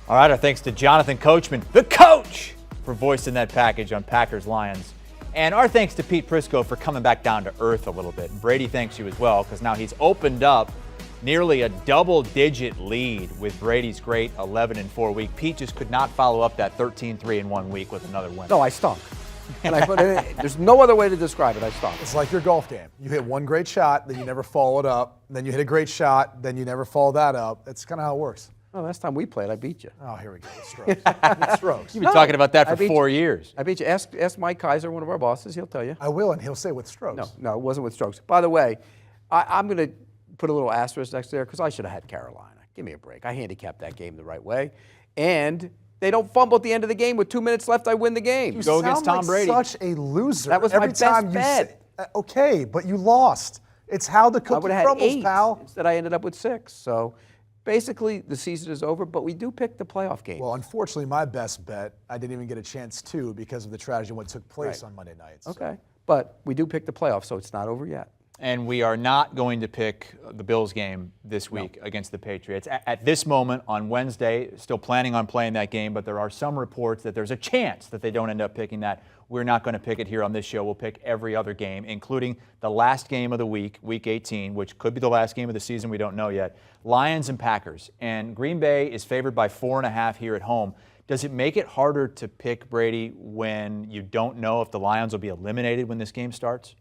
All right, our thanks to Jonathan Coachman, the coach, for voicing that package on Packers-Lions. And our thanks to Pete Prisco for coming back down to earth a little bit. And Brady thanks you as well, because now he's opened up nearly a double-digit lead with Brady's great 11-4 week. Pete just could not follow up that 13-3-1 week with another win. No, I stunk. And I put it in, there's no other way to describe it. I stunk. It's like your golf game. You hit one great shot, then you never follow it up. Then you hit a great shot, then you never follow that up. That's kind of how it works. Oh, last time we played, I beat you. Oh, here we go. It's strokes. It's strokes. You've been talking about that for 4 years. I beat you. Ask Mike Kaiser, one of our bosses. He'll tell you. I will, and he'll say with strokes. No, it wasn't with strokes. By the way, I'm going to put a little asterisk next there because I should have had Carolina. Give me a break. I handicapped that game the right way. And they don't fumble at the end of the game. With 2 minutes left, I win the game. You go against Tom Brady. Such a loser. That was every my time best you bet. Okay, but you lost. It's how the I cookie would have had crumbles, 8. pal. Instead, I ended up with 6. So basically, the season is over, but we do pick the playoff game. Well, unfortunately, my best bet, I didn't even get a chance to because of the tragedy of what took place Right. on Monday nights. Okay. But we do pick the playoff, so it's not over yet. And we are not going to pick the Bills game this week against the Patriots. At this moment on Wednesday, still planning on playing that game, but there are some reports that there's a chance that they don't end up picking that. We're not going to pick it here on this show. We'll pick every other game, including the last game of the week, Week 18, which could be the last game of the season. We don't know yet. Lions and Packers. And Green Bay is favored by 4.5 here at home. Does it make it harder to pick, Brady, when you don't know if the Lions will be eliminated when this game starts?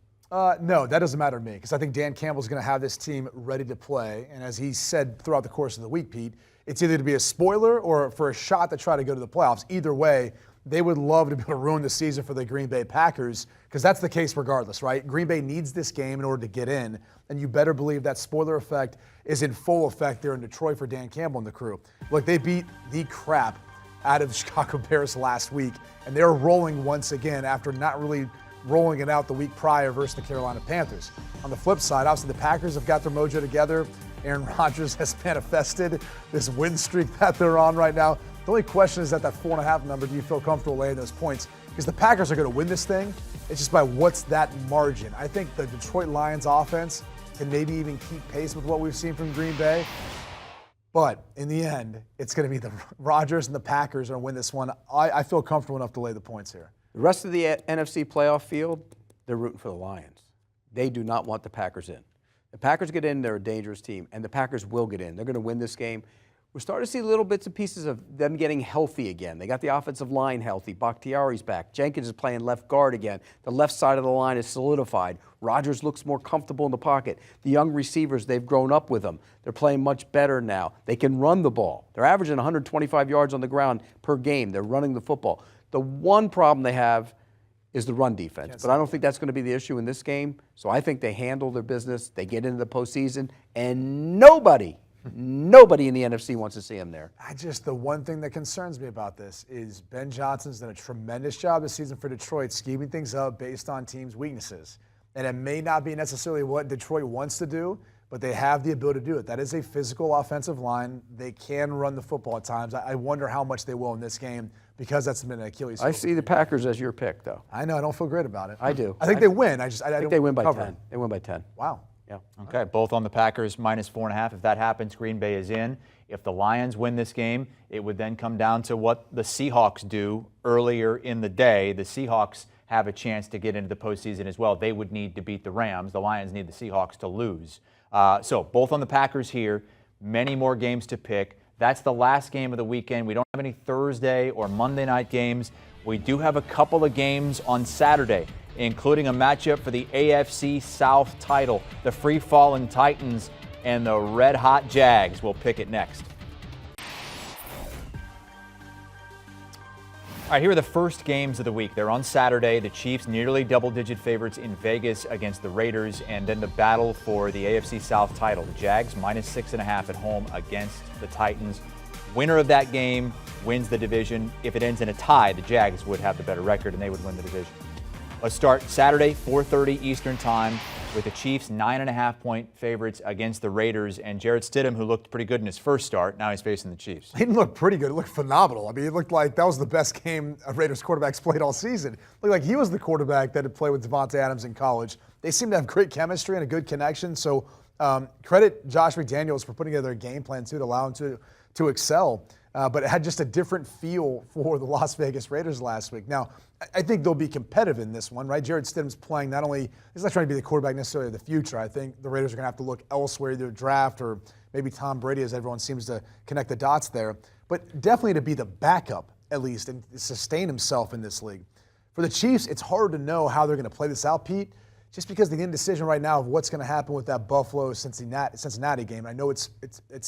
No, that doesn't matter to me because I think Dan Campbell's going to have this team ready to play. And as he said throughout the course of the week, Pete, it's either to be a spoiler or for a shot to try to go to the playoffs. Either way, they would love to be able to ruin the season for the Green Bay Packers because that's the case regardless, right? Green Bay needs this game in order to get in, and you better believe that spoiler effect is in full effect there in Detroit for Dan Campbell and the crew. Look, they beat the crap out of the Chicago Bears last week, and they're rolling once again after not really rolling it out the week prior versus the Carolina Panthers. On the flip side, obviously the Packers have got their mojo together. Aaron Rodgers has manifested this win streak that they're on right now. The only question is at that 4.5 number, do you feel comfortable laying those points? Because the Packers are going to win this thing. It's just by what's that margin. I think the Detroit Lions offense can maybe even keep pace with what we've seen from Green Bay. But in the end, it's going to be the Rodgers and the Packers are going to win this one. I feel comfortable enough to lay the points here. The rest of the NFC playoff field, they're rooting for the Lions. They do not want the Packers in. The Packers get in, they're a dangerous team, and the Packers will get in. They're going to win this game. We're starting to see little bits and pieces of them getting healthy again. They got the offensive line healthy. Bakhtiari's back. Jenkins is playing left guard again. The left side of the line is solidified. Rodgers looks more comfortable in the pocket. The young receivers, they've grown up with them. They're playing much better now. They can run the ball. They're averaging 125 yards on the ground per game. They're running the football. The one problem they have is the run defense, but I don't think that's going to be the issue in this game. So I think they handle their business. They get into the postseason, and nobody in the NFC wants to see them there. The one thing that concerns me about this is Ben Johnson's done a tremendous job this season for Detroit, scheming things up based on teams' weaknesses. And it may not be necessarily what Detroit wants to do, but they have the ability to do it. That is a physical offensive line. They can run the football at times. I wonder how much they will in this game because that's been an Achilles heel. I see the Packers as your pick, though. I know. I don't feel great about it. I do. I think they win. I think they win by 10. They win by 10. Wow. Yeah. Okay, both on the Packers minus 4.5. If that happens, Green Bay is in. If the Lions win this game, it would then come down to what the Seahawks do earlier in the day. The Seahawks have a chance to get into the postseason as well. They would need to beat the Rams. The Lions need the Seahawks to lose. So both on the Packers here. Many more games to pick. That's the last game of the weekend. We don't have any Thursday or Monday night games. We do have a couple of games on Saturday, including a matchup for the AFC South title. The free-falling Titans and the red-hot Jags. We'll pick it next. All right, here are the first games of the week. They're on Saturday. The Chiefs nearly double-digit favorites in Vegas against the Raiders, and then the battle for the AFC South title. The Jags minus 6.5 at home against the Titans. Winner of that game wins the division. If it ends in a tie, the Jags would have the better record, and they would win the division. Let's start Saturday, 4:30 Eastern Time, with the Chiefs 9.5-point favorites against the Raiders, and Jarrett Stidham, who looked pretty good in his first start, now he's facing the Chiefs. He didn't look pretty good. It looked phenomenal. I mean, it looked like that was the best game a Raiders quarterback's played all season. It looked like he was the quarterback that had played with Devontae Adams in college. They seem to have great chemistry and a good connection, so credit Josh McDaniels for putting together a game plan, too, to allow him to excel. but it had just a different feel for the Las Vegas Raiders last week. Now, I think they'll be competitive in this one, right? Jarrett Stidham's playing not only, he's not trying to be the quarterback necessarily of the future. I think the Raiders are going to have to look elsewhere, either draft or maybe Tom Brady, as everyone seems to connect the dots there. But definitely to be the backup, at least, and sustain himself in this league. For the Chiefs, it's hard to know how they're going to play this out, Pete, just because the indecision right now of what's going to happen with that Buffalo-Cincinnati game. I know it's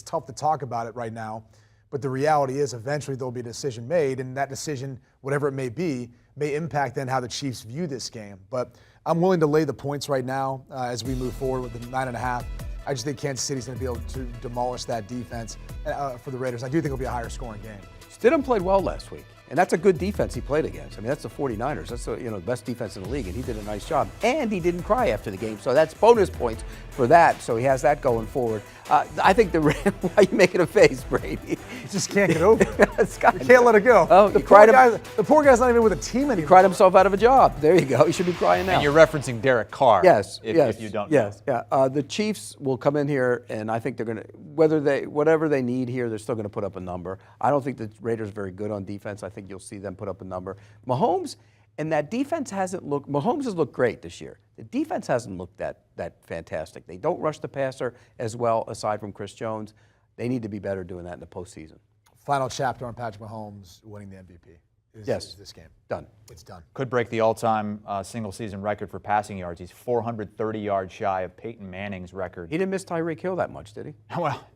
tough to talk about it right now, but the reality is eventually there'll be a decision made, and that decision, whatever it may be, may impact then how the Chiefs view this game. But I'm willing to lay the points right now as we move forward with the 9.5. I just think Kansas City's going to be able to demolish that defense for the Raiders. I do think it'll be a higher scoring game. Stidham played well last week, and that's a good defense he played against. I mean, that's the 49ers. That's the best defense in the league, and he did a nice job. And he didn't cry after the game, so that's bonus points for that. So he has that going forward. I think why are you making a face, Brady? You just can't get over it. You can't let it go. Oh, the poor guy's not even with a team anymore. He cried himself out of a job. There you go. He should be crying now. And you're referencing Derek Carr. Yes. If you don't know. Yes. Yeah. The Chiefs will come in here, and I think they're going to, whatever they need here, they're still going to put up a number. I don't think the Raiders are very good on defense. I think you'll see them put up a number. Mahomes and that defense Mahomes has looked great this year. The defense hasn't looked that fantastic. They don't rush the passer as well, aside from Chris Jones. They need to be better doing that in the postseason. Final chapter on Patrick Mahomes winning the MVP. Is this game. Done. It's done. Could break the all-time single-season record for passing yards. He's 430 yards shy of Peyton Manning's record. He didn't miss Tyreek Hill that much, did he? Well,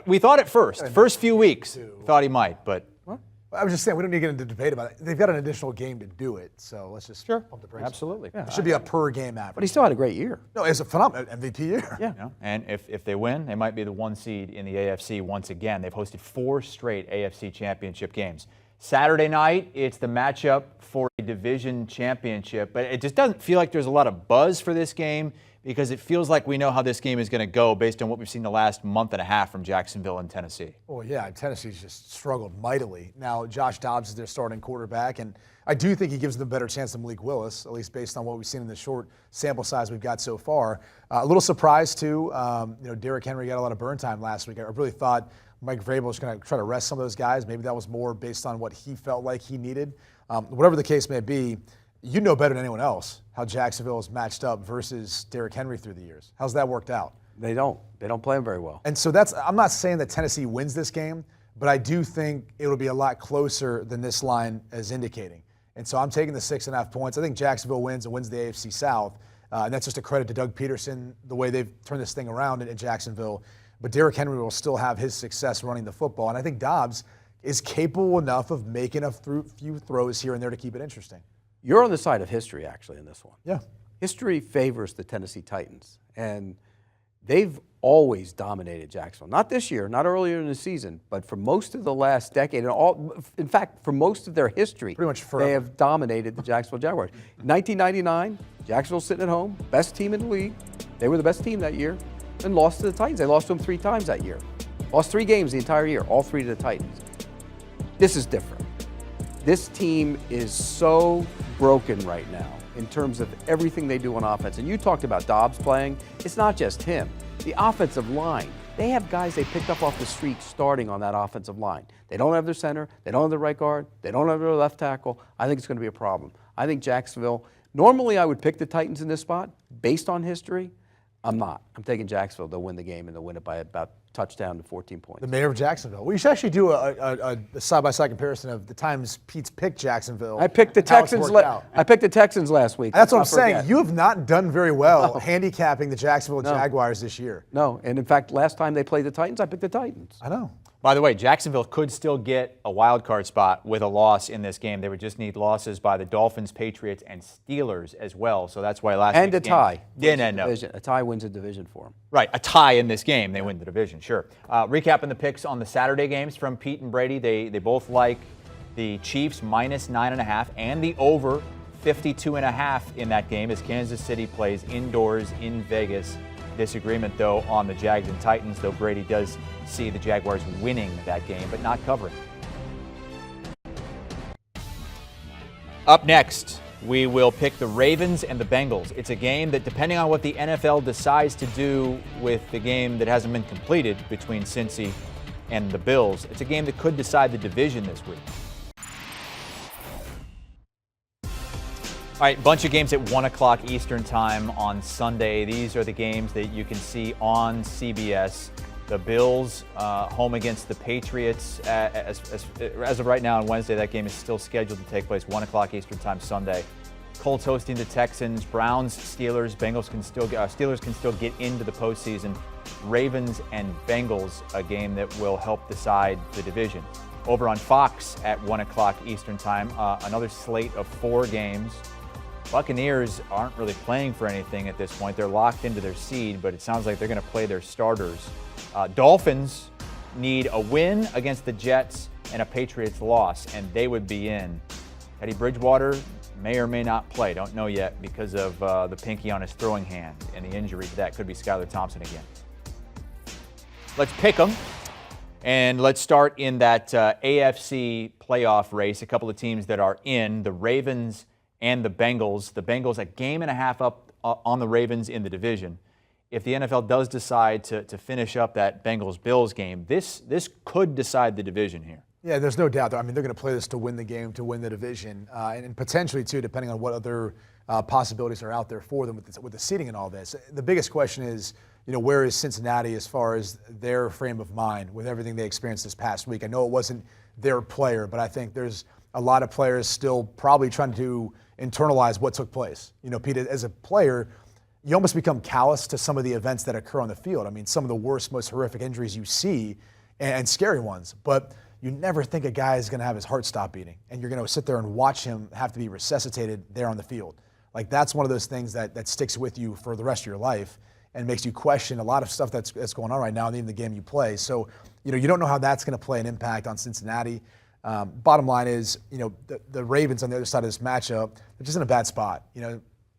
we thought at first few weeks, thought he might, but... What? I was just saying, we don't need to get into debate about it. They've got an additional game to do it, so let's just pump the brakes. Absolutely. It should be a per-game average. But he still had a great year. No, it's a phenomenal MVP year. Yeah. You know, and if they win, they might be the 1 seed in the AFC once again. They've hosted 4 straight AFC championship games. Saturday night, it's the matchup for a division championship, but it just doesn't feel like there's a lot of buzz for this game because it feels like we know how this game is going to go based on what we've seen the last month and a half from Jacksonville and Tennessee. Well, yeah, Tennessee's just struggled mightily. Now, Josh Dobbs is their starting quarterback, and I do think he gives them a better chance than Malik Willis, at least based on what we've seen in the short sample size we've got so far. A little surprised, too. Derrick Henry got a lot of burn time last week. I really thought Mike Vrabel was going to try to rest some of those guys. Maybe that was more based on what he felt like he needed. Whatever the case may be, you know better than anyone else how Jacksonville is matched up versus Derrick Henry through the years. How's that worked out? They don't play him very well. And so I'm not saying that Tennessee wins this game, but I do think it'll be a lot closer than this line is indicating. And so I'm taking the 6.5 points. I think Jacksonville wins and wins the AFC South. And that's just a credit to Doug Peterson, the way they've turned this thing around in Jacksonville. But Derrick Henry will still have his success running the football. And I think Dobbs is capable enough of making a few throws here and there to keep it interesting. You're on the side of history, actually, in this one. Yeah. History favors the Tennessee Titans, and they've always dominated Jacksonville. Not this year, not earlier in the season, but for most of the last decade, in fact, for most of their history, pretty much forever, they have dominated the Jacksonville Jaguars. 1999, Jacksonville sitting at home, best team in the league. They were the best team that year, and lost to the Titans. They lost to them 3 times that year. Lost 3 games the entire year, all 3 to the Titans. This is different. This team is so broken right now in terms of everything they do on offense. And you talked about Dobbs playing. It's not just him. The offensive line, they have guys they picked up off the street starting on that offensive line. They don't have their center. They don't have their right guard. They don't have their left tackle. I think it's going to be a problem. I think Jacksonville, normally I would pick the Titans in this spot based on history. I'm not. I'm taking Jacksonville. They'll win the game, and they'll win it by about touchdown to 14 points. The mayor of Jacksonville. We should actually do a side-by-side comparison of the times Pete's picked Jacksonville. I picked the Texans. I picked the Texans last week. That's what I'm saying. You have not done very well handicapping the Jacksonville Jaguars this year. No, and in fact, last time they played the Titans, I picked the Titans. I know. By the way, Jacksonville could still get a wild card spot with a loss in this game. They would just need losses by the Dolphins, Patriots, and Steelers as well. So that's why last and week's a tie. Yeah, no. A tie wins a division for them. Right, a tie in this game, they win the division, sure. Recapping the picks on the Saturday games from Pete and Brady, they both like the Chiefs minus 9.5 and the over 52.5 in that game as Kansas City plays indoors in Vegas. Disagreement, though, on the Jags and Titans, though Brady does see the Jaguars winning that game, but not covering. Up next, we will pick the Ravens and the Bengals. It's a game that, depending on what the NFL decides to do with the game that hasn't been completed between Cincy and the Bills. It's a game that could decide the division this week. All right, bunch of games at 1 o'clock Eastern time on Sunday. These are the games that you can see on CBS. The Bills home against the Patriots. As of right now on Wednesday, that game is still scheduled to take place 1 o'clock Eastern time Sunday. Colts hosting the Texans. Browns, Steelers. Steelers can still get into the postseason. Ravens and Bengals, a game that will help decide the division. Over on Fox at 1 o'clock Eastern time, another slate of 4 games. Buccaneers aren't really playing for anything at this point. They're locked into their seed, but it sounds like they're going to play their starters. Dolphins need a win against the Jets and a Patriots loss, and they would be in. Teddy Bridgewater may or may not play. Don't know yet because of the pinky on his throwing hand and the injury to that. Could be Skylar Thompson again. Let's pick them. And let's start in that AFC playoff race. A couple of teams that are in, the Ravens and the Bengals. The Bengals a game and a half up on the Ravens in the division. If the NFL does decide to finish up that Bengals-Bills game, this could decide the division here. Yeah, there's no doubt. I mean, they're going to play this to win the game, to win the division, and potentially, too, depending on what other possibilities are out there for them with the seeding and all this. The biggest question is, where is Cincinnati as far as their frame of mind with everything they experienced this past week? I know it wasn't their player, but I think there's a lot of players still probably trying to internalize what took place. Pete, as a player, you almost become callous to some of the events that occur on the field. I mean, some of the worst, most horrific injuries you see, and scary ones. But you never think a guy is going to have his heart stop beating, and you're going to sit there and watch him have to be resuscitated there on the field. Like, that's one of those things that sticks with you for the rest of your life and makes you question a lot of stuff that's going on right now in the game you play. So, you don't know how that's going to play an impact on Cincinnati. Bottom line is, the Ravens on the other side of this matchup, they're just in a bad spot.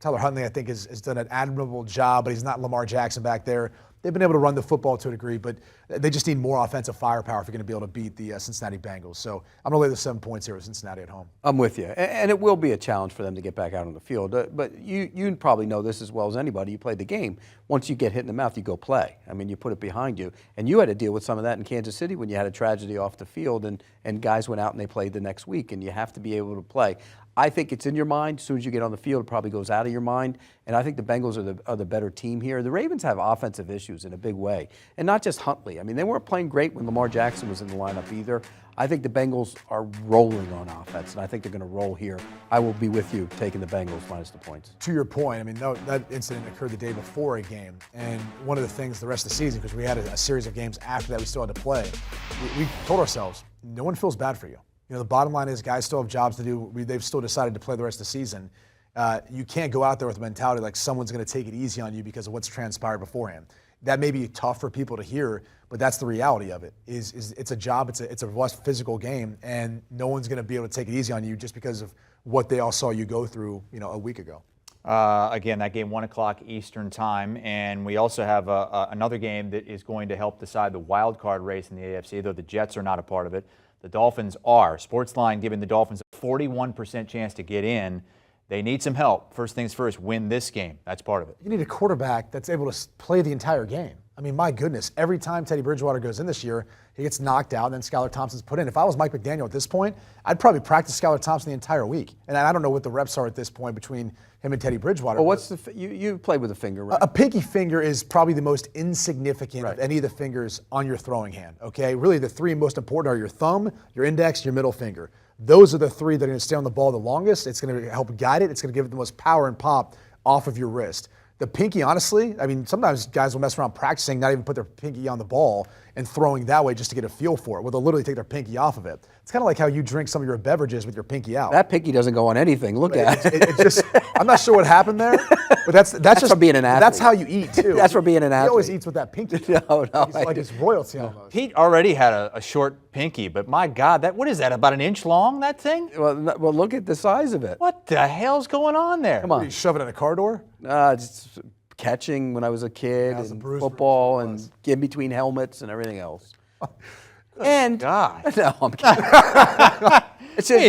Tyler Huntley, I think, has done an admirable job, but he's not Lamar Jackson back there. They've been able to run the football to a degree, but they just need more offensive firepower if you're going to be able to beat the Cincinnati Bengals. So I'm going to lay the 7 points here with Cincinnati at home. I'm with you. And it will be a challenge for them to get back out on the field. But you probably know this as well as anybody. You played the game. Once you get hit in the mouth, you go play. I mean, you put it behind you. And you had to deal with some of that in Kansas City when you had a tragedy off the field and guys went out and they played the next week, and you have to be able to play. I think it's in your mind. As soon as you get on the field, it probably goes out of your mind. And I think the Bengals are the better team here. The Ravens have offensive issues in a big way. And not just Huntley. I mean, they weren't playing great when Lamar Jackson was in the lineup either. I think the Bengals are rolling on offense, and I think they're going to roll here. I will be with you taking the Bengals minus the points. To your point, I mean, that incident occurred the day before a game. And one of the things the rest of the season, because we had a series of games after that we still had to play, we told ourselves, no one feels bad for you. The bottom line is guys still have jobs to do. They've still decided to play the rest of the season. You can't go out there with a mentality like someone's going to take it easy on you because of what's transpired beforehand. That may be tough for people to hear, but that's the reality of it. Is it's a job, it's a less physical game, and no one's going to be able to take it easy on you just because of what they all saw you go through, a week ago. Again, that game 1 o'clock Eastern time, and we also have another game that is going to help decide the wild card race in the AFC, though the Jets are not a part of it. The Dolphins are. Sportsline giving the Dolphins a 41% chance to get in. They need some help. First things first, win this game. That's part of it. You need a quarterback that's able to play the entire game. I mean, my goodness, every time Teddy Bridgewater goes in this year, he gets knocked out, and then Skylar Thompson's put in. If I was Mike McDaniel at this point, I'd probably practice Skylar Thompson the entire week. And I don't know what the reps are at this point between him and Teddy Bridgewater. Well, what's you played with a finger, right? A pinky finger is probably the most insignificant of any of the fingers on your throwing hand, okay? Really, the three most important are your thumb, your index, your middle finger. Those are the three that are going to stay on the ball the longest. It's going to help guide it. It's going to give it the most power and pop off of your wrist. The pinky, honestly, I mean, sometimes guys will mess around practicing, not even put their pinky on the ball and throwing that way just to get a feel for it. Well, they'll literally take their pinky off of it. It's kind of like how you drink some of your beverages with your pinky out. That pinky doesn't go on anything. Look at it. It's just, I'm not sure what happened there, but that's just for being an athlete. That's how you eat too. That's for being an athlete. He always eats with that pinky. No. It's like it's royalty almost. Pete already had a short pinky, but my God, what is that, about an inch long, that thing? Well, look at the size of it. What the hell's going on there? Come on. You shove it in a car door? Just catching when I was a kid, and football, and in between helmets and everything else. And God. No, I'm kidding.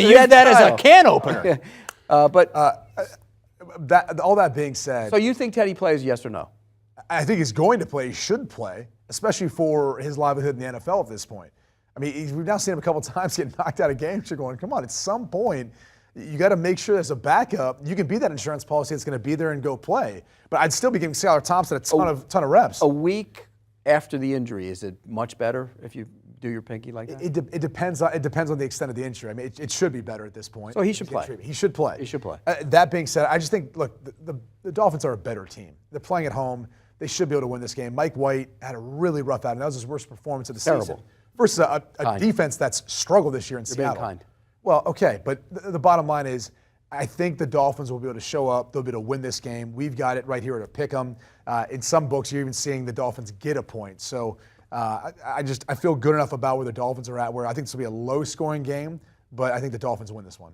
You had that as a can opener. But all that being said, so you think Teddy plays? Yes or no? I think he's going to play. He should play. especially for his livelihood in the NFL at this point. I mean, we've now seen him a couple times get knocked out of games. You're going, come on, at some point, you got to make sure there's a backup. You can be that insurance policy that's going to be there and go play. But I'd still be giving Skylar Thompson a ton of reps. A week after the injury, is it much better if you do your pinky like that? It depends on the extent of the injury. I mean, it should be better at this point. So he should play. He should play. He should play. That being said, I just think, look, the Dolphins are a better team. They're playing at home. They should be able to win this game. Mike White had a really rough outing. That was his worst performance of the season. Versus a defense that's struggled this year in Seattle. Being kind. Well, okay, but the bottom line is, I think the Dolphins will be able to show up. They'll be able to win this game. We've got it right here at a pick 'em. In some books, you're even seeing the Dolphins get a point. So I feel good enough about where the Dolphins are at, where I think this will be a low-scoring game, but I think the Dolphins win this one.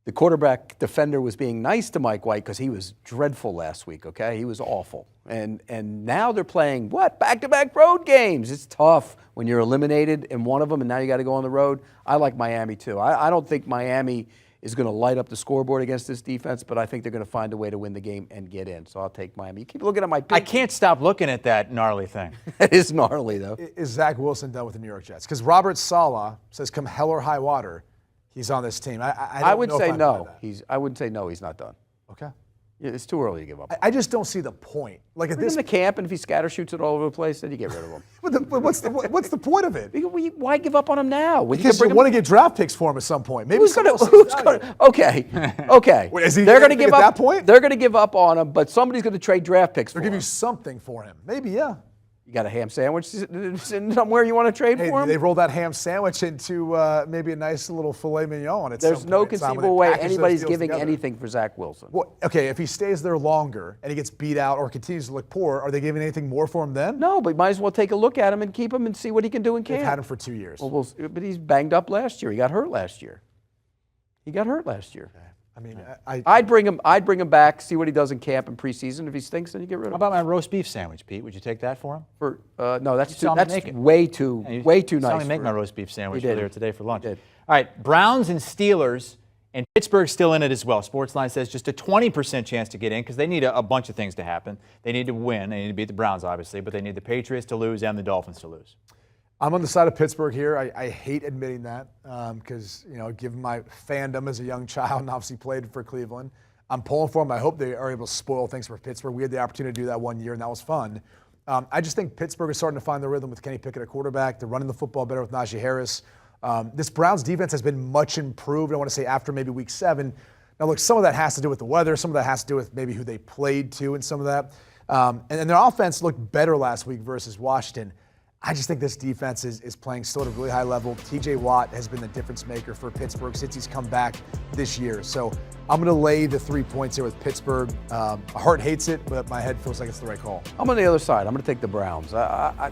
The quarterback defender was being nice to Mike White because he was dreadful last week, okay? He was awful. And now they're playing, back-to-back road games. It's tough when you're eliminated in one of them and now you got to go on the road. I like Miami too. I don't think Miami is going to light up the scoreboard against this defense, but I think they're going to find a way to win the game and get in. So I'll take Miami. You keep looking at my pick. I can't stop looking at that gnarly thing. It is gnarly, though. Is Zach Wilson done with the New York Jets? Because Robert Saleh says come hell or high water, he's on this team. I would say no. I wouldn't say no, he's not done. Okay. Yeah, it's too early to give up. I just don't see the point. Like at Bring this him to camp, and if he scatter shoots it all over the place, then you get rid of him. But what's the point of it? Why give up on him now? Because you want to get draft picks for him at some point. Maybe Who's going to? Okay. Wait, is he they're going to give up at that point? They're going to give up on him, but somebody's going to trade draft picks for him. They'll give you something for him. Maybe, yeah. You got a ham sandwich sitting somewhere you want to trade for him? They roll that ham sandwich into maybe a nice little filet mignon. There's no conceivable way anybody's giving anything for Zach Wilson. Well, okay, if he stays there longer and he gets beat out or continues to look poor, are they giving anything more for him then? No, but might as well take a look at him and keep him and see what he can do in camp. They've had him for 2 years. Well, but he's banged up last year. He got hurt last year. I mean, I'd bring him back, see what he does in camp and preseason. If he stinks, then you get rid of him. How about my roast beef sandwich, Pete? Would you take that for him? No, that's You way too nice. saw me make my roast beef sandwich earlier today for lunch. You did. All right, Browns and Steelers, and Pittsburgh's still in it as well. Sportsline says just a 20% chance to get in because they need a bunch of things to happen. They need to win. They need to beat the Browns, obviously, but they need the Patriots to lose and the Dolphins to lose. I'm on the side of Pittsburgh here. I hate admitting that because, given my fandom as a young child and obviously played for Cleveland, I'm pulling for them. I hope they are able to spoil things for Pittsburgh. We had the opportunity to do that one year, and that was fun. I just think Pittsburgh is starting to find their rhythm with Kenny Pickett at quarterback. They're running the football better with Najee Harris. This Browns defense has been much improved, I want to say, after maybe week 7. Now, look, some of that has to do with the weather. Some of that has to do with maybe who they played to and some of that. And their offense looked better last week versus Washington. I just think this defense is playing still at a really high level. TJ Watt has been the difference maker for Pittsburgh since he's come back this year. So I'm going to lay the 3 points here with Pittsburgh. My heart hates it, but my head feels like it's the right call. I'm on the other side. I'm going to take the Browns.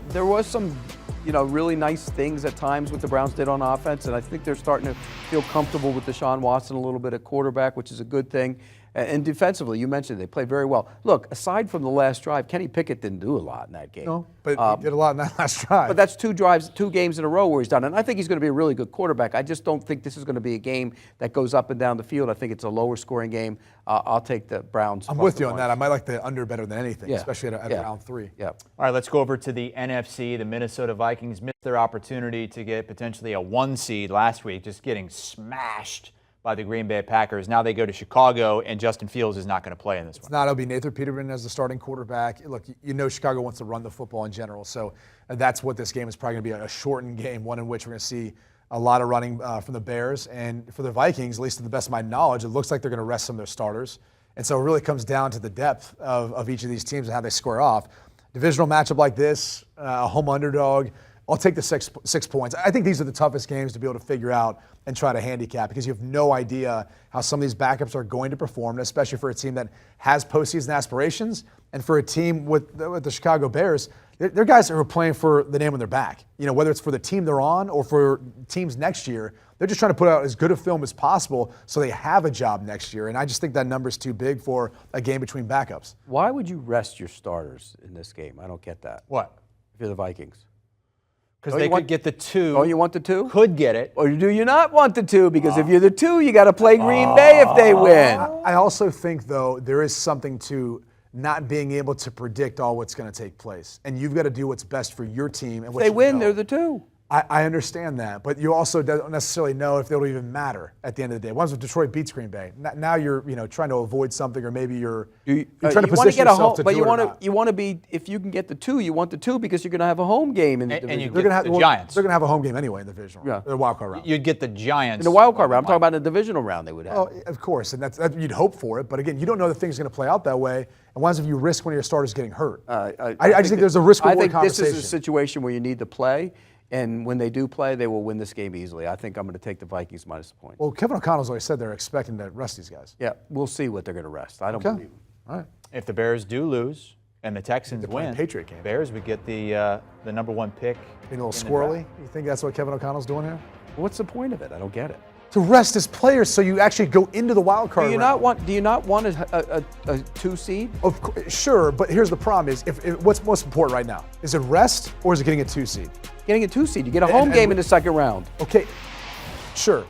There was some, really nice things at times what the Browns did on offense, and I think they're starting to feel comfortable with Deshaun Watson a little bit at quarterback, which is a good thing. And defensively, you mentioned they played very well. Look, aside from the last drive, Kenny Pickett didn't do a lot in that game. No, but he did a lot in that last drive. But that's 2 games in a row where he's done it. And I think he's going to be a really good quarterback. I just don't think this is going to be a game that goes up and down the field. I think it's a lower scoring game. I'll take the Browns. I'm with you on that. I might like the under better than anything, especially at round 3. Yeah. All right, let's go over to the NFC. The Minnesota Vikings missed their opportunity to get potentially a 1 seed last week, just getting smashed by the Green Bay Packers. Now they go to Chicago, and Justin Fields is not going to play in this one. It's not. It'll be Nathan Peterman as the starting quarterback. Look, Chicago wants to run the football in general, so that's what this game is probably going to be, a shortened game, one in which we're going to see a lot of running from the Bears. And for the Vikings, at least to the best of my knowledge, it looks like they're going to rest some of their starters. And so it really comes down to the depth of each of these teams and how they square off. Divisional matchup like this, a home underdog, I'll take the 6 points. I think these are the toughest games to be able to figure out and try to handicap because you have no idea how some of these backups are going to perform, especially for a team that has postseason aspirations. And for a team with the Chicago Bears, they're guys who are playing for the name on their back. Whether it's for the team they're on or for teams next year, they're just trying to put out as good a film as possible so they have a job next year. And I just think that number's too big for a game between backups. Why would you rest your starters in this game? I don't get that. What? If you're the Vikings. Because they could get the 2. Oh, you want the 2? Could get it. Or do you not want the 2? Because if you're the 2, you got to play Green Bay if they win. I also think, though, there is something to not being able to predict all what's going to take place. And you've got to do what's best for your team. And what If they you win, know. they're the 2. I understand that, but you also don't necessarily know if it'll even matter at the end of the day. Once Detroit beats Green Bay, now you're trying to avoid something, or maybe you're trying to position yourself to do it. But you want to be, if you can get the 2, you want the 2 because you're going to have a home game in the division. And you they're going to have the Giants. They're going to have a home game anyway in the divisional, the wild card round. You'd get the Giants in the wild card round. I'm talking about in the divisional round they would have. Oh, of course, and that's you'd hope for it. But again, you don't know that things are going to play out that way. And what if you risk one of your starters getting hurt? I just think there's a risk-reward conversation. This is a situation where you need to play. And when they do play, they will win this game easily. I think I'm going to take the Vikings minus the point. Well, Kevin O'Connell's always said they're expecting to rest these guys. Yeah, we'll see what they're going to rest. I don't believe them. All right. If the Bears do lose and the Texans win, Patriot game. Bears would get the number 1 pick. Being a little squirrely. You think that's what Kevin O'Connell's doing here? What's the point of it? I don't get it. To rest his players so you actually go into the wild card round. Do you not want a 2 seed? Of course, sure, but here's the problem: is if what's most important right now? Is it rest or is it getting a 2 seed? Getting a 2 seed. You get a home game in the second round. Okay, sure.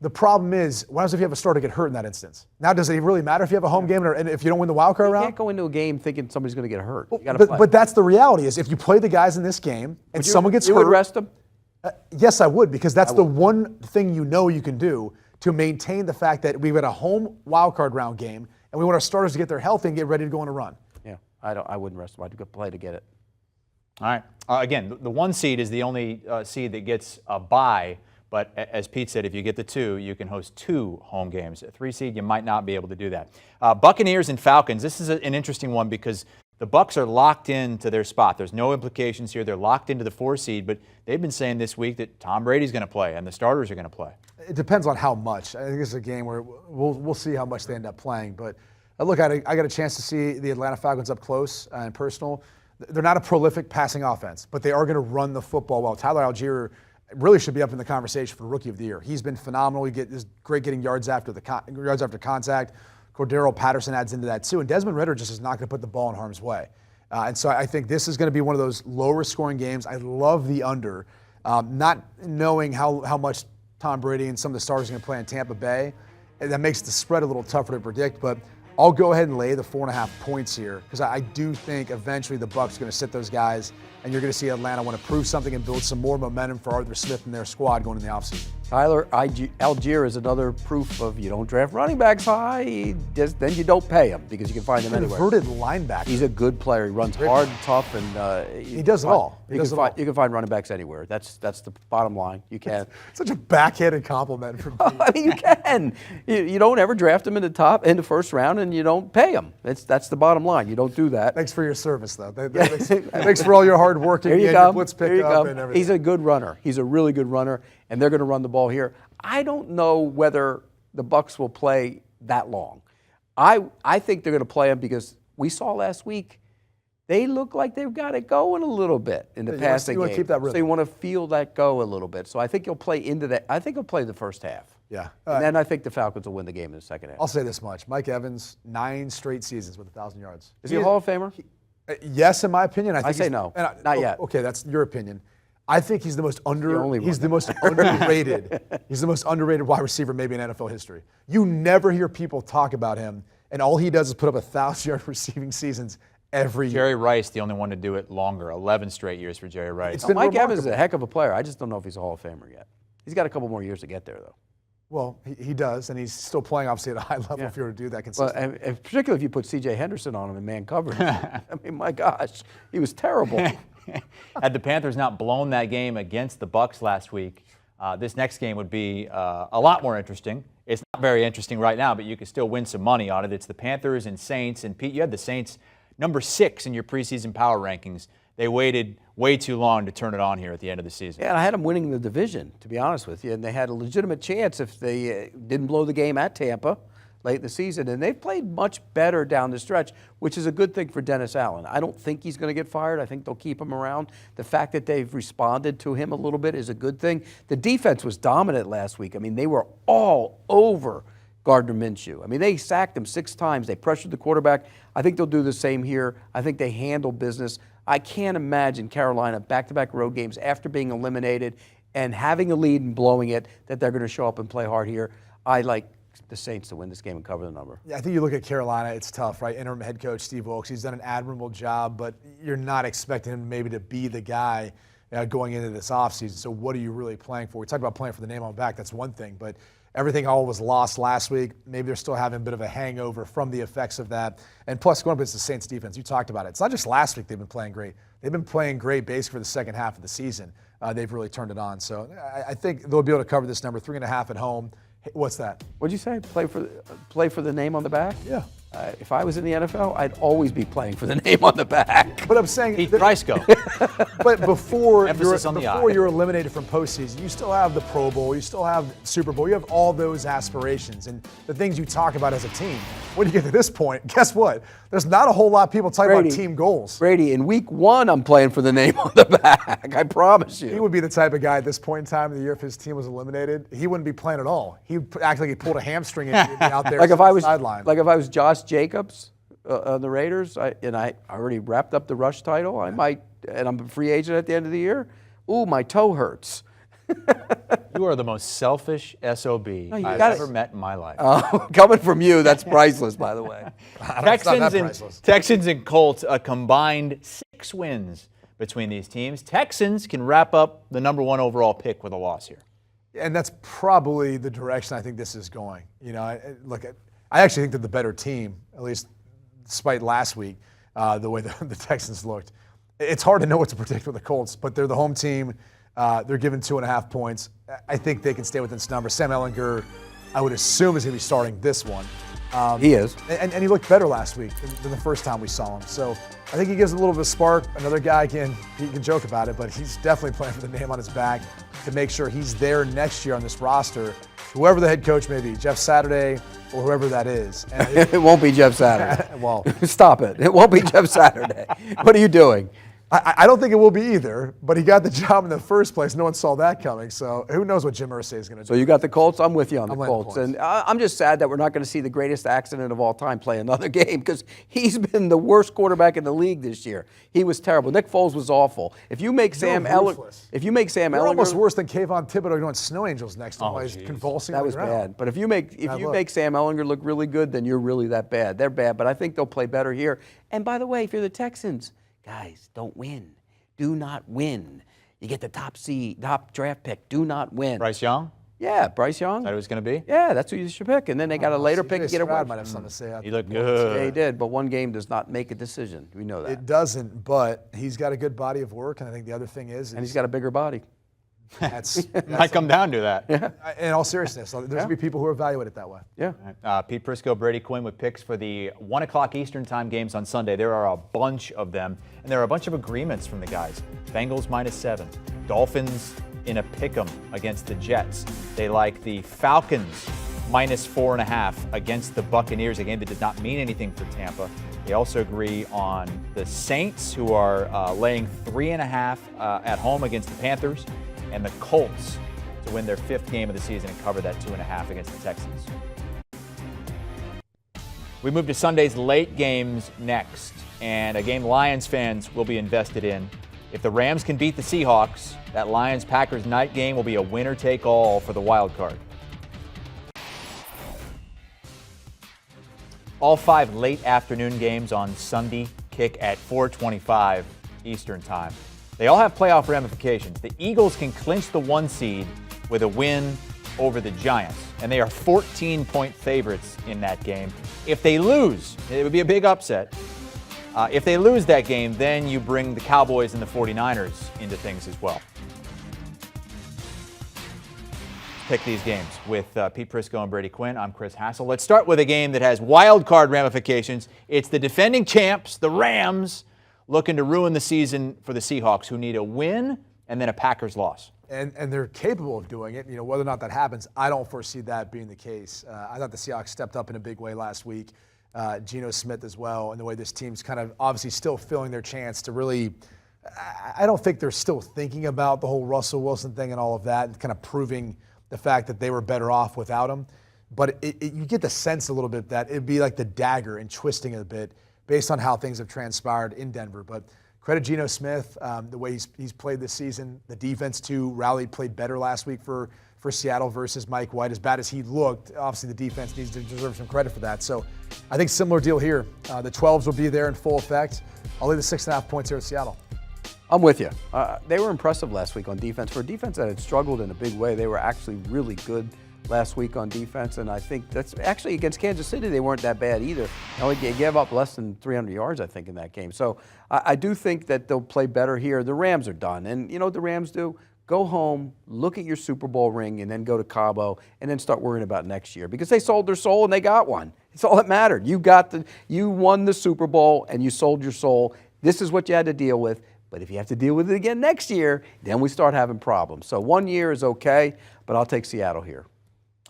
The problem is, what happens if you have a starter get hurt in that instance? Now, does it really matter if you have a home game and if you don't win the wild card round? You can't go into a game thinking somebody's going to get hurt. You got to play. But that's the reality: is if you play the guys in this game and someone gets hurt, you would rest them. Yes, I would, because that's the one thing you can do to maintain the fact that we've got a home wild card round game and we want our starters to get their health and get ready to go on a run. Yeah, I wouldn't rest them. I'd play to get it. All right. Again, the 1 seed is the only seed that gets a bye. But as Pete said, if you get the 2, you can host 2 home games. A 3 seed, you might not be able to do that. Buccaneers and Falcons. This is an interesting one because the Bucs are locked into their spot. There's no implications here. They're locked into the 4 seed, but they've been saying this week that Tom Brady's going to play and the starters are going to play. It depends on how much. I think it's a game where we'll see how much they end up playing. But look, I got a chance to see the Atlanta Falcons up close and personal. They're not a prolific passing offense, but they are going to run the football well. Tyler Algier really should be up in the conversation for Rookie of the Year. He's been phenomenal. He's great getting yards after contact. Cordero Patterson adds into that too. And Desmond Ridder just is not going to put the ball in harm's way. And so I think this is going to be one of those lower scoring games. I love the under. Not knowing how much Tom Brady and some of the stars are going to play in Tampa Bay, that makes the spread a little tougher to predict. But I'll go ahead and lay the 4.5 points here because I do think eventually the Bucs are going to sit those guys, and you're going to see Atlanta want to prove something and build some more momentum for Arthur Smith and their squad going in the offseason. Tyler Algier is another proof of you don't draft running backs high, then you don't pay them because you can find them anywhere. Inverted linebacker. He's a good player. He runs hard and tough, and he does it all. You can find running backs anywhere. That's the bottom line. You can. Such a backhanded compliment from me. I mean, you can. You don't ever draft them in the first round, and you don't pay them. That's the bottom line. You don't do that. Thanks for your service, though. Thanks for all your hard work and your blitz pickup and everything. He's a good runner. He's a really good runner, and they're going to run the ball here. I don't know whether the Bucs will play that long. I think they're going to play him because we saw last week they look like they've got it going a little bit in the passing game. You want to keep that rhythm. So you want to feel that go a little bit. So I think he'll play into that. I think he'll play the first half. Yeah. And then I think the Falcons will win the game in the second half. I'll say this much. Mike Evans, 9 straight seasons with 1,000 yards. Is he a Hall of Famer? Yes, in my opinion. I say no. Not yet. Okay, that's your opinion. I think he's the most underrated. He's the most underrated wide receiver maybe in NFL history. You never hear people talk about him, and all he does is put up 1,000-yard receiving seasons every year. Jerry Rice, the only one to do it longer, 11 straight years for Jerry Rice. Mike Evans is a heck of a player. I just don't know if he's a Hall of Famer yet. He's got a couple more years to get there, though. Well, he does, and he's still playing, obviously, at a high level if you were to do that consistently. Well, and particularly if you put C.J. Henderson on him in man coverage. I mean, my gosh, he was terrible. Had the Panthers not blown that game against the Bucs last week, this next game would be a lot more interesting. It's not very interesting right now, but you can still win some money on it. It's the Panthers and Saints. And Pete, you had the Saints number 6 in your preseason power rankings. They waited way too long to turn it on here at the end of the season. Yeah, and I had them winning the division, to be honest with you. And they had a legitimate chance if they didn't blow the game at Tampa late in the season. And they've played much better down the stretch, which is a good thing for Dennis Allen. I don't think he's going to get fired. I think they'll keep him around. The fact that they've responded to him a little bit is a good thing. The defense was dominant last week. I mean, they were all over Gardner Minshew. I mean, they sacked him 6 times. They pressured the quarterback. I think they'll do the same here. I think they handle business. I can't imagine Carolina back-to-back road games after being eliminated and having a lead and blowing it, that they're going to show up and play hard here. I like the Saints to win this game and cover the number. Yeah, I think you look at Carolina, it's tough, right? Interim head coach Steve Wilkes, he's done an admirable job, but you're not expecting him maybe to be the guy going into this offseason. So what are you really playing for? We talked about playing for the name on the back, that's one thing, but everything all was lost last week. Maybe they're still having a bit of a hangover from the effects of that. And plus, going up against the Saints defense, you talked about it. It's not just last week they've been playing great. They've been playing great basically for the second half of the season. They've really turned it on. So I think they'll be able to cover this number, 3.5 at home. What's that? What'd you say? Play for the name on the back? Yeah. If I was in the NFL, I'd always be playing for the name on the back. But I'm saying Pete Prisco. But before you're eliminated from postseason, you still have the Pro Bowl, you still have Super Bowl, you have all those aspirations and the things you talk about as a team. When you get to this point, guess what? There's not a whole lot of people talking about team goals. Brady, in week 1, I'm playing for the name on the back. I promise you. He would be the type of guy at this point in time of the year, if his team was eliminated, he wouldn't be playing at all. He would act like he pulled a hamstring and he'd be out there like if I was sideline. Like if I was Josh Jacobs on the Raiders, and I already wrapped up the rush title, I might, and I'm a free agent at the end of the year. Ooh, my toe hurts. You are the most selfish SOB I've ever met in my life. Coming from you, that's priceless, by the way. Texans and Colts, a combined 6 wins between these teams. Texans can wrap up the number 1 overall pick with a loss here. And that's probably the direction I think this is going. You know, I actually think they're the better team, at least despite last week, the way the Texans looked. It's hard to know what to predict with the Colts, but they're the home team. They're given 2.5 points. I think they can stay within this number. Sam Ehlinger, I would assume, is going to be starting this one. He is. And he looked better last week than the first time we saw him. So I think he gives a little bit of spark. Another guy he can joke about it, but he's definitely playing for the name on his back to make sure he's there next year on this roster, whoever the head coach may be, Jeff Saturday or whoever that is. And it won't be Jeff Saturday. Well, stop it. It won't be Jeff Saturday. What are you doing? I don't think it will be either, but he got the job in the first place. No one saw that coming, so who knows what Jim Irsay is going to do. So you got the Colts. I'm with you on the Colts. And I'm just sad that we're not going to see the greatest accident of all time play another game because he's been the worst quarterback in the league this year. He was terrible. Nick Foles was awful. If you make Sam Ehlinger, almost worse than Kayvon Thibodeau doing snow angels next to him while he's convulsing. That was bad. But if you make Sam Ehlinger look really good, then you're really that bad. They're bad, but I think they'll play better here. And by the way, if you're the Texans, guys, don't win. Do not win. You get the top draft pick. Do not win. Bryce Young? Yeah, Bryce Young. That it was going to be? Yeah, that's who you should pick. And then they got a later pick to get a win. Might have something to say. He looked good. Yeah, he did, but one game does not make a decision. We know that. It doesn't, but he's got a good body of work, and I think the other thing is... And he's got a bigger body. That's might come down to that. Yeah. In all seriousness, there's going to be people who evaluate it that way. Yeah. Pete Prisco, Brady Quinn with picks for the 1 o'clock Eastern time games on Sunday. There are a bunch of them, and there are a bunch of agreements from the guys. Bengals -7. Dolphins in a pick'em against the Jets. They like the Falcons -4.5 against the Buccaneers, a game that did not mean anything for Tampa. They also agree on the Saints, who are laying 3.5 at home against the Panthers, and the Colts to win their 5th game of the season and cover that 2.5 against the Texans. We move to Sunday's late games next, and a game Lions fans will be invested in. If the Rams can beat the Seahawks, that Lions-Packers night game will be a winner-take-all for the wild card. All 5 late afternoon games on Sunday kick at 4:25 Eastern Time. They all have playoff ramifications. The Eagles can clinch the 1 seed with a win over the Giants, and they are 14-point favorites in that game. If they lose, it would be a big upset. If they lose that game, then you bring the Cowboys and the 49ers into things as well. Pick these games with Pete Prisco and Brady Quinn. I'm Chris Hassel. Let's start with a game that has wild card ramifications. It's the defending champs, the Rams, looking to ruin the season for the Seahawks, who need a win and then a Packers loss. And they're capable of doing it. You know, whether or not that happens, I don't foresee that being the case. I thought the Seahawks stepped up in a big way last week. Geno Smith as well, and the way this team's kind of obviously still filling their chance to really, I don't think they're still thinking about the whole Russell Wilson thing and all of that, and kind of proving the fact that they were better off without him. But you get the sense a little bit that it'd be like the dagger and twisting it a bit based on how things have transpired in Denver. But credit Geno Smith, the way he's played this season. The defense, too, rallied, played better last week for for Seattle versus Mike White. As bad as he looked, obviously the defense needs to deserve some credit for that. So I think similar deal here. The 12s will be there in full effect. I'll leave the 6.5 points here at Seattle. I'm with you. They were impressive last week on defense. For a defense that had struggled in a big way, they were actually really good last week on defense, and I think that's actually against Kansas City, they weren't that bad either. They gave up less than 300 yards, I think, in that game. So I do think that they'll play better here. The Rams are done, and you know what the Rams do? Go home, look at your Super Bowl ring, and then go to Cabo, and then start worrying about next year, because they sold their soul and they got one. It's all that mattered. You won the Super Bowl and you sold your soul. This is what you had to deal with. But if you have to deal with it again next year, then we start having problems. So 1 year is okay, but I'll take Seattle here.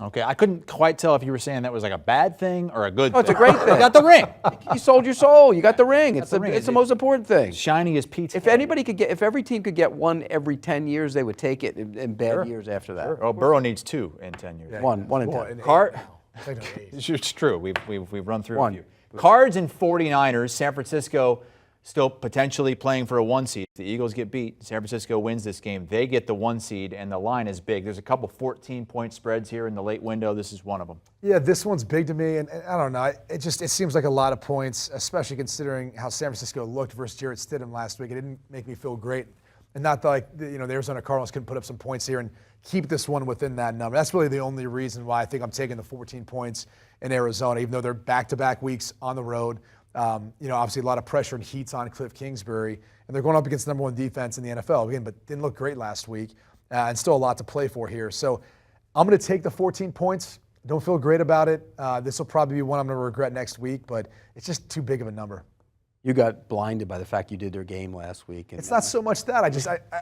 Okay, I couldn't quite tell if you were saying that was like a bad thing or a good thing. Oh, it's a great thing. You got the ring. You sold your soul. You got the ring. It's ring. the most important thing. Shiny as Pete's. If every team could get one every 10 years, they would take it in bad years after that. Oh, Burrow needs 2 in 10 years. Yeah, one in 10. It's true. We've run through One. a few. Cards and 49ers. San Francisco still potentially playing for a 1 seed. If the Eagles get beat, San Francisco wins this game. They get the 1 seed, and the line is big. There's a couple 14-point spreads here in the late window. This is one of them. Yeah, this one's big to me, and I don't know. It seems like a lot of points, especially considering how San Francisco looked versus Jarrett Stidham last week. It didn't make me feel great. And not that, like, the Arizona Cardinals couldn't put up some points here and keep this one within that number. That's really the only reason why I think I'm taking the 14 points in Arizona, even though they're back-to-back weeks on the road. Obviously a lot of pressure and heat's on Cliff Kingsbury, and they're going up against the number 1 defense in the NFL again, but didn't look great last week, and still a lot to play for here. So I'm going to take the 14 points. Don't feel great about it. This will probably be one I'm going to regret next week, but it's just too big of a number. You got blinded by the fact you did their game last week. It's not so much that.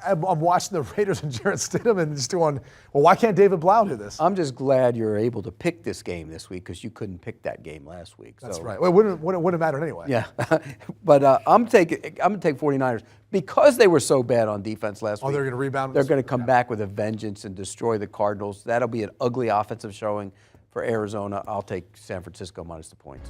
I'm watching the Raiders and Jarrett Stidham and just doing, well, why can't David Blau do this? I'm just glad you're able to pick this game this week, because you couldn't pick that game last week. That's right. Well, it wouldn't have mattered anyway. Yeah. But I'm going to take 49ers because they were so bad on defense last week. They're going to rebound? They're going to come back with a vengeance and destroy the Cardinals. That'll be an ugly offensive showing for Arizona. I'll take San Francisco minus the points.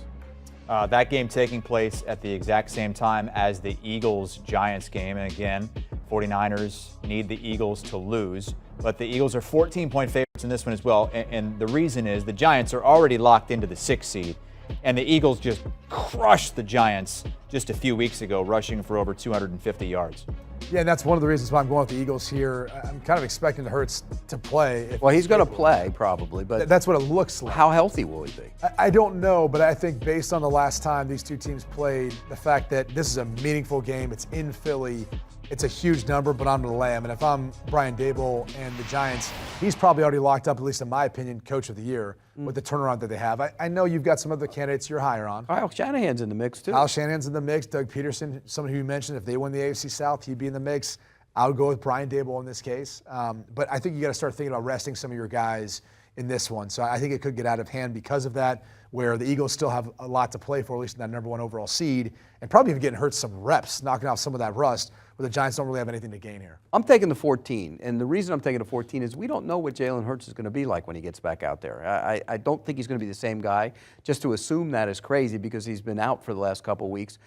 That game taking place at the exact same time as the Eagles-Giants game. And again, 49ers need the Eagles to lose. But the Eagles are 14-point favorites in this one as well. And the reason is the Giants are already locked into the 6th seed. And the Eagles just crushed the Giants just a few weeks ago, rushing for over 250 yards. Yeah, and that's one of the reasons why I'm going with the Eagles here. I'm kind of expecting Hurts to play. Well, he's going to play probably, but that's what it looks like. How healthy will he be? I don't know, but I think based on the last time these two teams played, the fact that this is a meaningful game, it's in Philly, it's a huge number, but I'm going to lay him. And if I'm Brian Daboll and the Giants, he's probably already locked up, at least in my opinion, Coach of the Year with the turnaround that they have. I know you've got some other candidates you're higher on. Kyle Shanahan's in the mix, too. Kyle Shanahan's in the mix. Doug Peterson, someone who you mentioned, if they win the AFC South, he'd be in the mix. I would go with Brian Daboll in this case. But I think you got to start thinking about resting some of your guys in this one. So I think it could get out of hand because of that, where the Eagles still have a lot to play for, at least in that number 1 overall seed, and probably even getting hurt some reps, knocking off some of that rust, where the Giants don't really have anything to gain here. I'm taking the 14, and the reason I'm taking the 14 is we don't know what Jalen Hurts is going to be like when he gets back out there. I don't think he's going to be the same guy. Just to assume that is crazy because he's been out for the last couple of weeks.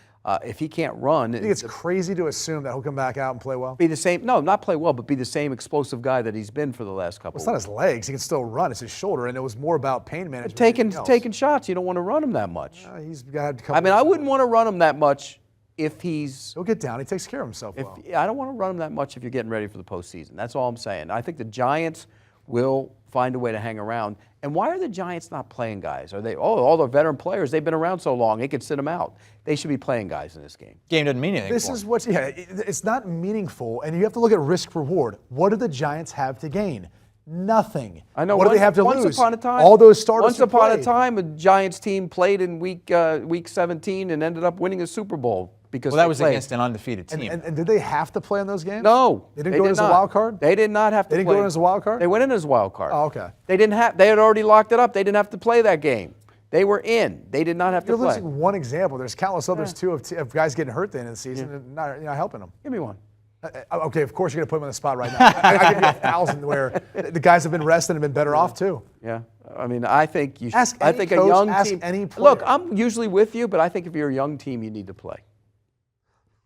If he can't run, I think it's crazy to assume that he'll come back out and play well. Be the same? No, not play well, but be the same explosive guy that he's been for the last couple. It's not his legs; he can still run. It's his shoulder, and it was more about pain management. Taking shots, you don't want to run him that much. He's got a couple. I mean, I wouldn't want to run him that much if he's. He'll get down. He takes care of himself well. I don't want to run him that much if you're getting ready for the postseason. That's all I'm saying. I think the Giants will find a way to hang around. And why are the Giants not playing guys? Are they? All the veteran players, they've been around so long, they could sit them out. They should be playing guys in this game. Game doesn't mean anything. This is what, it's not meaningful, and you have to look at risk reward. What do the Giants have to gain? Nothing. I know. What do they have to lose? Once upon a time, all those starters. Once upon a time, a Giants team played in week 17 and ended up winning a Super Bowl. Because that was against an undefeated team. And did they have to play in those games? No. They didn't go in as a wild card? They did not have to play. They didn't go in as a wild card? They went in as a wild card. Oh, okay. They had already locked it up. They didn't have to play that game. They were in. They did not have to play. You're losing one example. There's countless others, too, of guys getting hurt at the end of the season and not helping them. Give me one. Okay, of course you're going to put them on the spot right now. I give you 1,000 where the guys have been rested and been better off, too. Yeah. I mean, I think you should. Ask any a coach, young ask team. any player. Look, I'm usually with you, but I think if you're a young team, you need to play.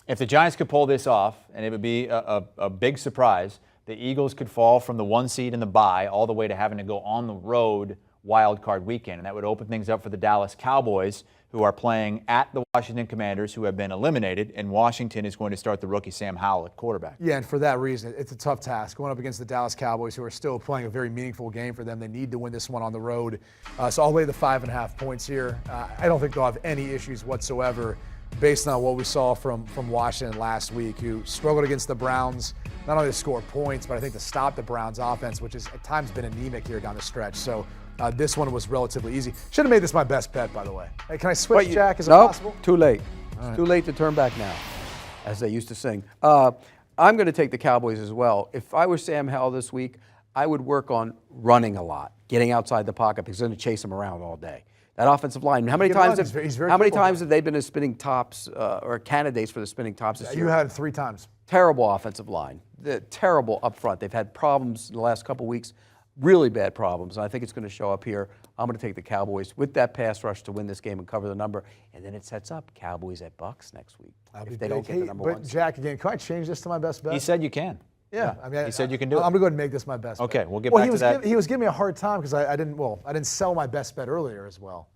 If the Giants could pull this off, and it would be a big surprise, the Eagles could fall from the 1 seed in the bye all the way to having to go on the road wild card weekend. And that would open things up for the Dallas Cowboys, who are playing at the Washington Commanders, who have been eliminated, and Washington is going to start the rookie Sam Howell at quarterback. Yeah, and for that reason, it's a tough task going up against the Dallas Cowboys, who are still playing a very meaningful game for them. They need to win this one on the road. So I'll lay the 5.5 points here. I don't think they'll have any issues whatsoever based on what we saw from Washington last week, who struggled against the Browns, not only to score points, but I think to stop the Browns offense, which has at times been anemic here down the stretch. So this one was relatively easy. Should have made this my best bet, by the way. Hey, can I switch, Jack? Is it possible? Too late. Right. Too late to turn back now, as they used to sing. I'm going to take the Cowboys as well. If I were Sam Howell this week, I would work on running a lot, getting outside the pocket, because he's going to chase him around all day. That offensive line. How many times have they been as spinning tops or candidates for the spinning tops this year? You had 3 times. Terrible offensive line. Terrible up front. They've had problems in the last couple weeks. Really bad problems. And I think it's going to show up here. I'm going to take the Cowboys with that pass rush to win this game and cover the number. And then it sets up Cowboys at Bucks next week if they don't get the number 1 seed. Jack, again, can I change this to my best bet? He said you can. Yeah. I mean, he said you can do it. I'm going to go ahead and make this my best bet. Okay, we'll get back to that. He was giving me a hard time because I didn't sell my best bet earlier as well.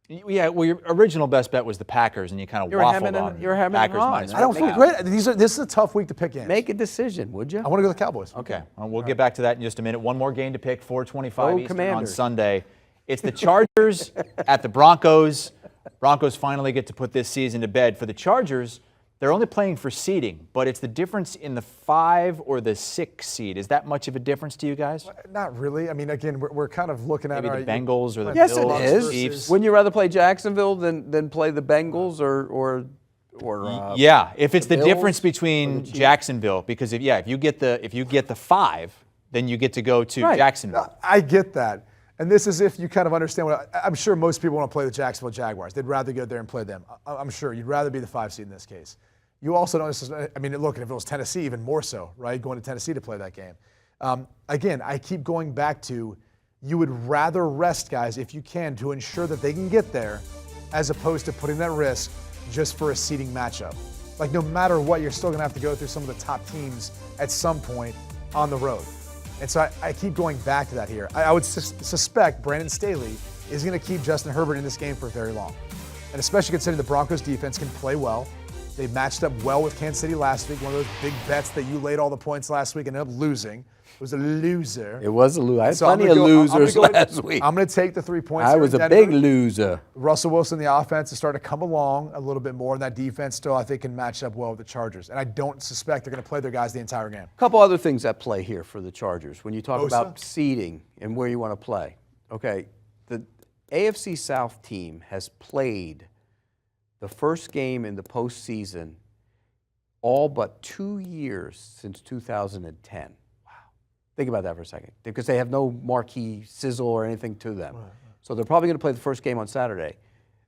Yeah, well, your original best bet was the Packers, and you kind of waffled on Packers minus. I don't feel great. This is a tough week to pick in. Make a decision, would you? I want to go with the Cowboys. Okay, we'll get back to that in just a minute. One more game to pick, 4:25 Eastern Commanders on Sunday. It's the Chargers at the Broncos. Broncos finally get to put this season to bed. For the Chargers, they're only playing for seeding, but it's the difference in the 5 or the 6 seed. Is that much of a difference to you guys? Not really. I mean, again, we're kind of looking at maybe the Bengals or the Yes, Bills. it is. Chiefs. Wouldn't you rather play Jacksonville than play the Bengals or yeah, if it's the Bills difference between Jacksonville, because if you get the 5, then you get to go to Jacksonville. I get that. And this is if you kind of understand I'm sure most people want to play the Jacksonville Jaguars. They'd rather go there and play them. I'm sure you'd rather be the 5 seed in this case. You also don't, I mean, look, if it was Tennessee, even more so, right? Going to Tennessee to play that game. Again, I keep going back to you would rather rest guys if you can to ensure that they can get there as opposed to putting that risk just for a seeding matchup. Like no matter what, you're still going to have to go through some of the top teams at some point on the road. And so I keep going back to that here. I would suspect Brandon Staley is going to keep Justin Herbert in this game for very long. And especially considering the Broncos defense can play well. They matched up well with Kansas City last week, one of those big bets that you laid all the points last week and ended up losing. It was a loser. It was a loser. I had plenty of losers last week. I'm going to take the 3 points. I was a big loser. Russell Wilson, the offense, is starting to come along a little bit more, and that defense still, I think, can match up well with the Chargers. And I don't suspect they're going to play their guys the entire game. A couple other things at play here for the Chargers when you talk about seeding and where you want to play. Okay, the AFC South team has played the first game in the postseason all but 2 years since 2010. Wow. Think about that for a second. Because they have no marquee sizzle or anything to them. Right. So they're probably going to play the first game on Saturday.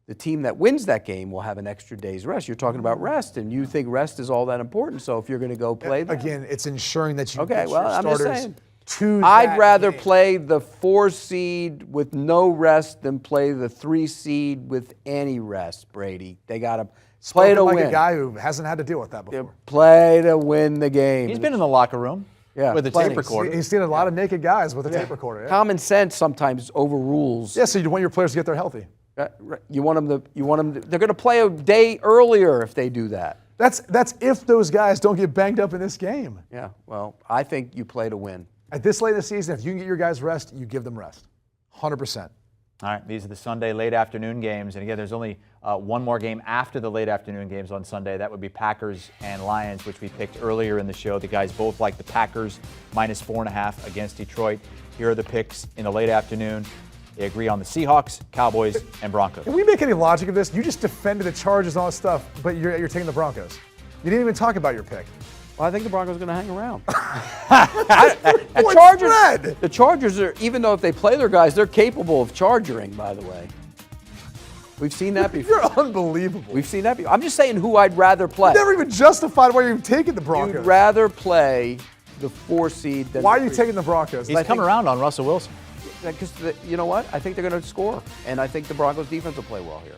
The team that wins that game will have an extra day's rest. You're talking about rest, and you think rest is all that important. So if you're going to go play that. Again, it's ensuring that you get your starters to I'd rather play the 4 seed with no rest than play the 3 seed with any rest, Brady. They got to play to win. A guy who hasn't had to deal with that before. Play to win the game. He's been in the locker room with a tape recorder. He's seen a lot of naked guys with a tape recorder. Yeah. Common sense sometimes overrules. Yeah, so you want your players to get there healthy. You want them to. They're going to play a day earlier if they do that. That's if those guys don't get banged up in this game. Yeah. Well, I think you play to win. At this late in the season, if you can get your guys rest, you give them rest. 100%. All right, these are the Sunday late afternoon games. And again, there's only one more game after the late afternoon games on Sunday. That would be Packers and Lions, which we picked earlier in the show. The guys both like the Packers minus 4.5 against Detroit. Here are the picks in the late afternoon. They agree on the Seahawks, Cowboys, and Broncos. Can we make any logic of this? You just defended the Chargers and all this stuff, but you're taking the Broncos. You didn't even talk about your pick. Well, I think the Broncos are going to hang around. The Chargers are, even though if they play their guys, they're capable of charging, by the way. We've seen that before. You're unbelievable. We've seen that before. I'm just saying who I'd rather play. You never even justified why you're taking the Broncos. You'd rather play the 4 seed than Why are you taking the Broncos? He's coming around on Russell Wilson. Because, you know what? I think they're going to score, and I think the Broncos defense will play well here.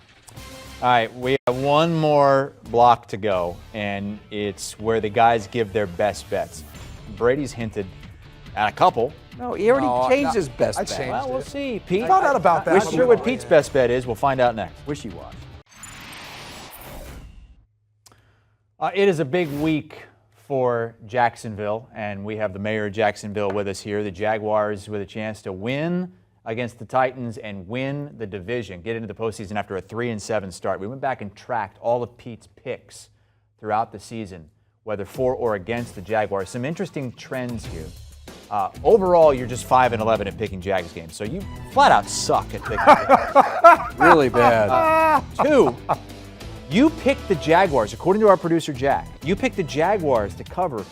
All right, we have one more block to go, and it's where the guys give their best bets. Brady's hinted at a couple. No, he already changed his best I bet. changed Well, we'll see. Pete, Found out about that. We're sure what Pete's best bet is. We'll find out next. Wishy-washy. It is a big week for Jacksonville, and we have the mayor of Jacksonville with us here. The Jaguars with a chance to win against the Titans and win the division, get into the postseason after a 3-7 start. We went back and tracked all of Pete's picks throughout the season, whether for or against the Jaguars. Some interesting trends here. Overall, you're just 5-11 at picking Jags games, so you flat out suck at picking. Really bad. 2, you picked the Jaguars, according to our producer Jack, you picked the Jaguars to cover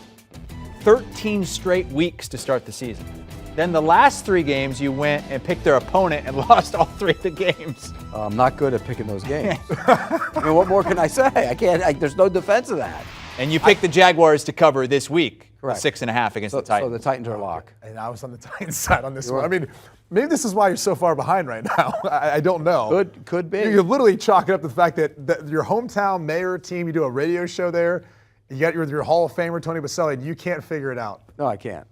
13 straight weeks to start the season. Then the last 3 games, you went and picked their opponent and lost all 3 of the games. I'm not good at picking those games. I mean, what more can I say? I can't. There's no defense of that. And you picked the Jaguars to cover this week, Correct. 6.5 against the Titans. So the Titans are a lock. And I was on the Titans side on this one. I mean, maybe this is why you're so far behind right now. I don't know. Could be. You're literally chalking up the fact that your hometown mayor team, you do a radio show there, you got your Hall of Famer, Tony Baselli, and you can't figure it out. No, I can't.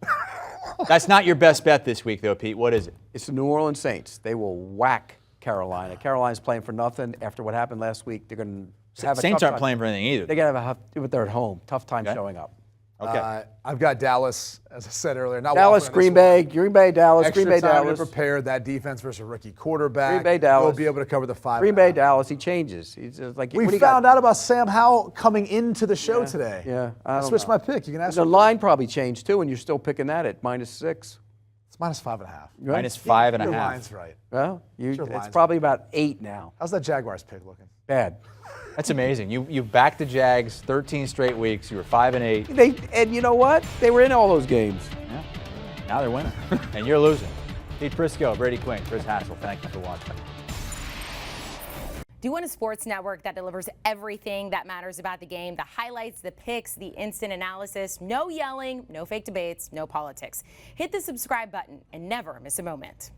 That's not your best bet this week, though, Pete. What is it? It's the New Orleans Saints. They will whack Carolina. Carolina's playing for nothing after what happened last week. They're going to have a Saints tough aren't time. playing for anything either. They got to have but they're at home. Tough time Okay. showing up. Okay. I've got Dallas, as I said earlier. Not Dallas, walking on Green this Bay, Green Bay, Dallas, one. Extra Green Bay, time Dallas. to prepare that defense versus a rookie quarterback. Green Bay, Dallas. You'll be able to cover the 5. Green Bay, Dallas. He changes. He's just like We what do you got? found out about Sam Howell coming into the show today. Yeah, I I don't switched know. my pick. You can ask The me. line probably changed too, and you're still picking that at -6. It's -5.5. Right? Minus 5.5. Your line's right. Well, Your it's line's probably about 8 now. How's that Jaguars pick looking? Bad. That's amazing. You backed the Jags 13 straight weeks. You were 5-8. And you know what? They were in all those games. Yeah. Now they're winning, and you're losing. Pete Prisco, Brady Quinn, Chris Hassel. Thank you for watching. Do you want a sports network that delivers everything that matters about the game? The highlights, the picks, the instant analysis, no yelling, no fake debates, no politics. Hit the subscribe button and never miss a moment.